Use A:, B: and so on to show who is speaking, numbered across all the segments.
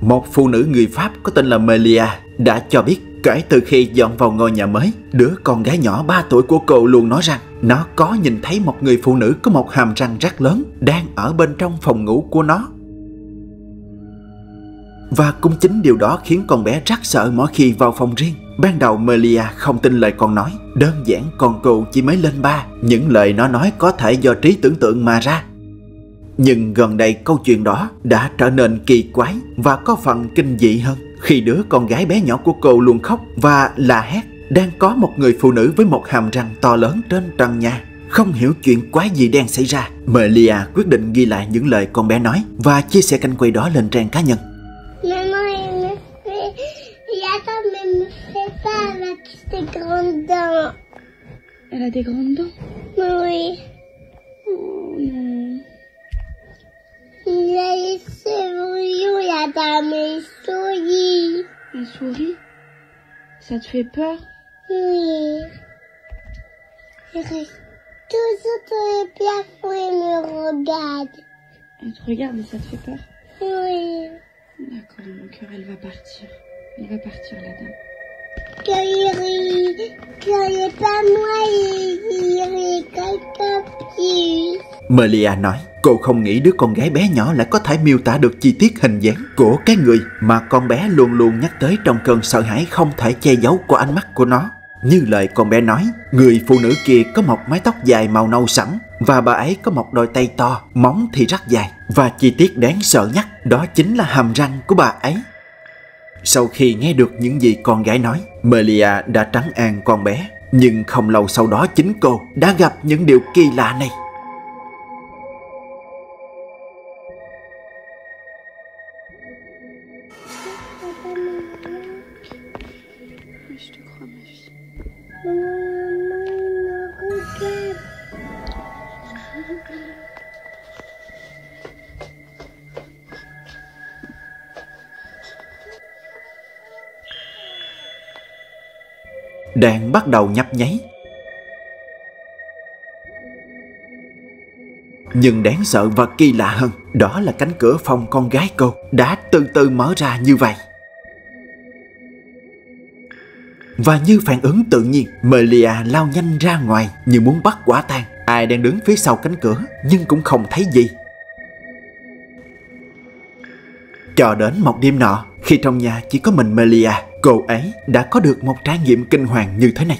A: một phụ nữ người Pháp có tên là Melia đã cho biết kể từ khi dọn vào ngôi nhà mới, đứa con gái nhỏ 3 tuổi của cô luôn nói rằng nó có nhìn thấy một người phụ nữ có một hàm răng rất lớn đang ở bên trong phòng ngủ của nó. Và cũng chính điều đó khiến con bé rất sợ mỗi khi vào phòng riêng. Ban đầu Melia không tin lời con nói, đơn giản con cô chỉ mới lên 3, những lời nó nói có thể do trí tưởng tượng mà ra. Nhưng gần đây câu chuyện đó đã trở nên kỳ quái và có phần kinh dị hơn khi đứa con gái bé nhỏ của cô luôn khóc và la hét đang có một người phụ nữ với một hàm răng to lớn trên trần nhà. Không hiểu chuyện quái gì đang xảy ra, Melia quyết định ghi lại những lời con bé nói và chia sẻ cảnh quay đó lên trang cá nhân.
B: Elle a des grandes dents.
C: Oui.
B: Oh non.
C: Il a les cheveux, il a dans mes souris.
B: Elle sourit. Ça te fait peur?
C: Oui. Je reste toujours sur le plafond et me regarde.
B: Elle te regarde et ça te fait peur?
C: Oui.
B: D'accord, mon cœur, elle va partir. Elle va partir, la dame.
C: Quand il n'est pas moi, il rit quelqu'un plus.
A: Melia nói cô không nghĩ đứa con gái bé nhỏ lại có thể miêu tả được chi tiết hình dáng của cái người mà con bé luôn luôn nhắc tới trong cơn sợ hãi không thể che giấu của ánh mắt của nó. Như lời con bé nói, người phụ nữ kia có một mái tóc dài màu nâu sẫm và bà ấy có một đôi tay to, móng thì rất dài. Và chi tiết đáng sợ nhất đó chính là hàm răng của bà ấy. Sau khi nghe được những gì con gái nói, Melia đã trấn an con bé. Nhưng không lâu sau đó chính cô đã gặp những điều kỳ lạ này.
B: Je te crois, ma fille.
A: Đang bắt đầu nhấp nháy. Nhưng đáng sợ và kỳ lạ hơn, đó là cánh cửa phòng con gái cô đã từ từ mở ra như vậy. Và như phản ứng tự nhiên, Melia lao nhanh ra ngoài như muốn bắt quả tang ai đang đứng phía sau cánh cửa, nhưng cũng không thấy gì. Cho đến một đêm nọ, khi trong nhà chỉ có mình Melia, cô ấy đã có được một trải nghiệm kinh hoàng như thế này.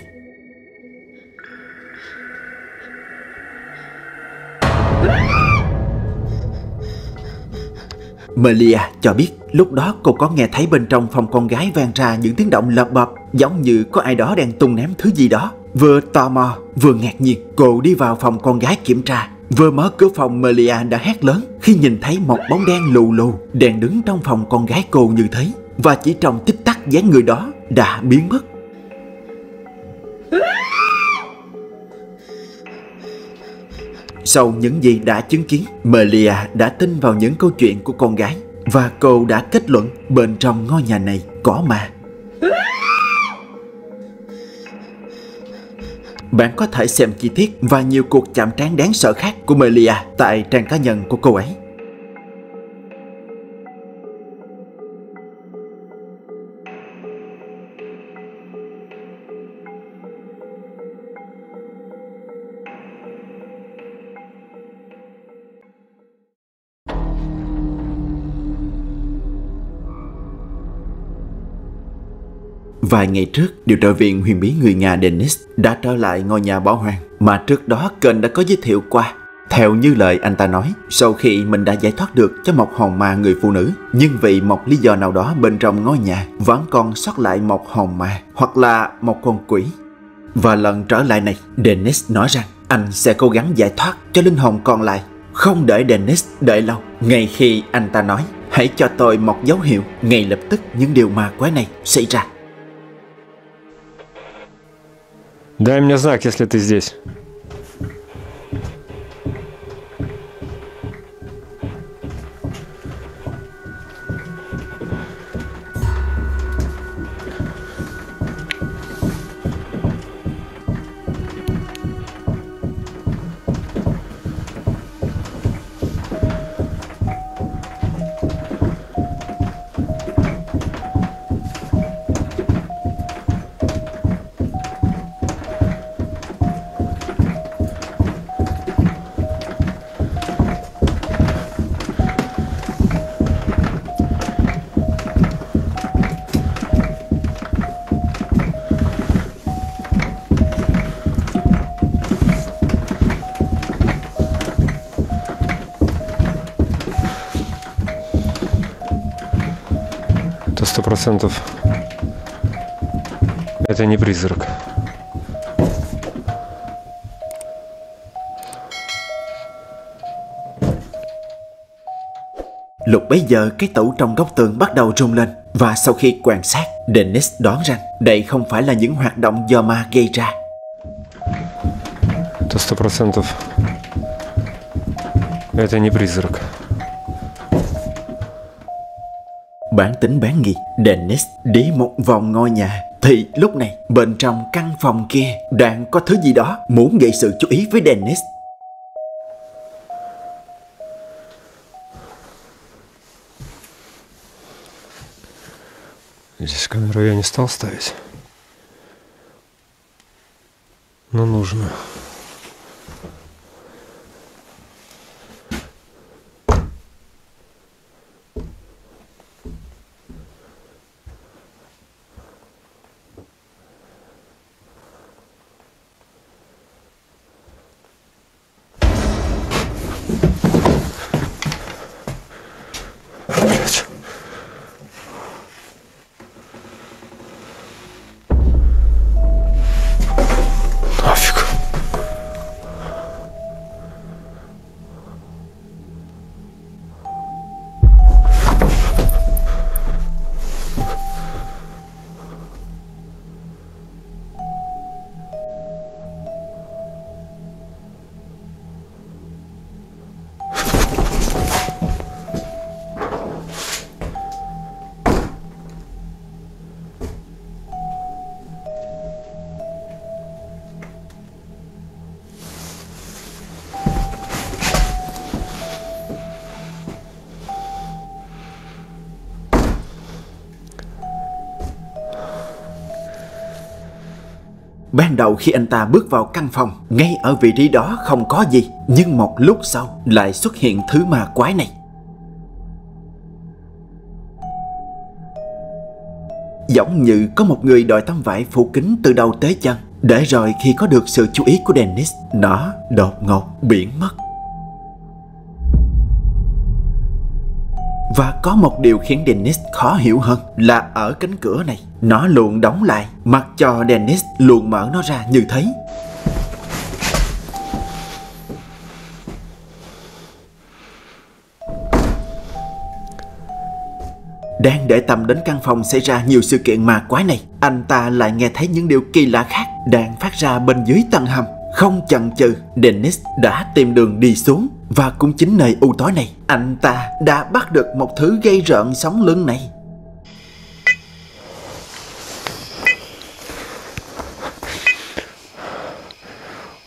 A: Melia cho biết lúc đó cô có nghe thấy bên trong phòng con gái vang ra những tiếng động lợp bập, giống như có ai đó đang tung ném thứ gì đó. Vừa tò mò vừa ngạc nhiên, cô đi vào phòng con gái kiểm tra. Vừa mở cửa phòng, Melia đã hét lớn khi nhìn thấy một bóng đen lù lù đang đứng trong phòng con gái cô như thế. Và chỉ trong tích tắc dáng người đó đã biến mất. Sau những gì đã chứng kiến, Melia đã tin vào những câu chuyện của con gái. Và cô đã kết luận bên trong ngôi nhà này có ma. Bạn có thể xem chi tiết và nhiều cuộc chạm trán đáng sợ khác của Melia tại trang cá nhân của cô ấy. Vài ngày trước, điều tra viên huyền bí người Nga Denis đã trở lại ngôi nhà bỏ hoang mà trước đó kênh đã có giới thiệu qua. Theo như lời anh ta nói, sau khi mình đã giải thoát được cho một hồn ma người phụ nữ, nhưng vì một lý do nào đó bên trong ngôi nhà vẫn còn sót lại một hồn ma hoặc là một con quỷ. Và lần trở lại này, Denis nói rằng anh sẽ cố gắng giải thoát cho linh hồn còn lại. Không để Denis đợi lâu, ngay khi anh ta nói hãy cho tôi một dấu hiệu, ngay lập tức những điều ma quái này xảy ra.
D: Дай мне знак, если ты здесь. 100% это не призрак.
A: Lúc bấy giờ cái tủ trong góc tường bắt đầu rung lên. Và sau khi quan sát, Dennis đoán rằng đây không phải là những hoạt động do ma gây ra.
D: Это 100% это не призрак.
A: Bản tính bán nghi, Dennis đi một vòng ngôi nhà. Thì lúc này bên trong căn phòng kia đang có thứ gì đó muốn gây sự chú ý với Dennis.
D: Здесь камеру я не стал ставить, но нужно.
A: Ban đầu khi anh ta bước vào căn phòng, ngay ở vị trí đó không có gì. Nhưng một lúc sau lại xuất hiện thứ ma quái này. Giống như có một người đội tấm vải phủ kín từ đầu tới chân. Để rồi khi có được sự chú ý của Dennis, nó đột ngột biến mất. Và có một điều khiến Dennis khó hiểu hơn là ở cánh cửa này, nó luôn đóng lại, mặc cho Dennis luôn mở nó ra như thế. Đang để tâm đến căn phòng xảy ra nhiều sự kiện ma quái này, anh ta lại nghe thấy những điều kỳ lạ khác đang phát ra bên dưới tầng hầm. Không chần chừ, Dennis đã tìm đường đi xuống. Và cũng chính nơi u tối này, anh ta đã bắt được một thứ gây rợn sống lưng này.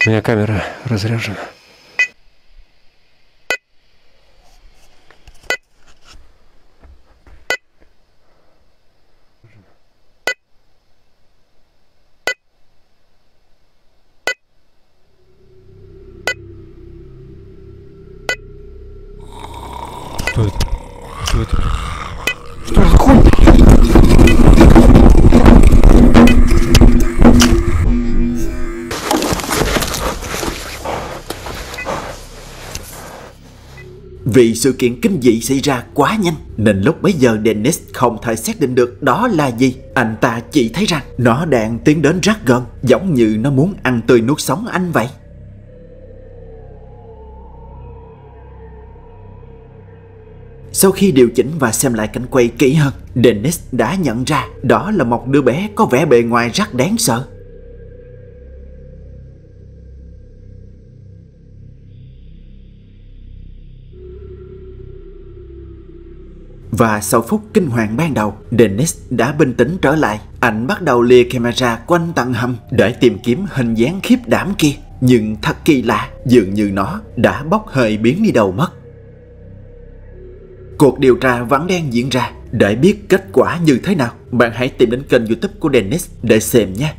D: У меня камера разряжена. Что это? Что это? Что за хуй?
A: Vì sự kiện kinh dị xảy ra quá nhanh nên lúc bấy giờ Dennis không thể xác định được đó là gì. Anh ta chỉ thấy rằng nó đang tiến đến rất gần, giống như nó muốn ăn tươi nuốt sống anh vậy. Sau khi điều chỉnh và xem lại cảnh quay kỹ hơn, Dennis đã nhận ra đó là một đứa bé có vẻ bề ngoài rất đáng sợ. Và sau phút kinh hoàng ban đầu, Dennis đã bình tĩnh trở lại. Anh bắt đầu lìa camera quanh tầng hầm để tìm kiếm hình dáng khiếp đảm kia. Nhưng thật kỳ lạ, dường như nó đã bốc hơi biến đi đâu mất. Cuộc điều tra vẫn đang diễn ra. Để biết kết quả như thế nào, bạn hãy tìm đến kênh YouTube của Dennis để xem nhé.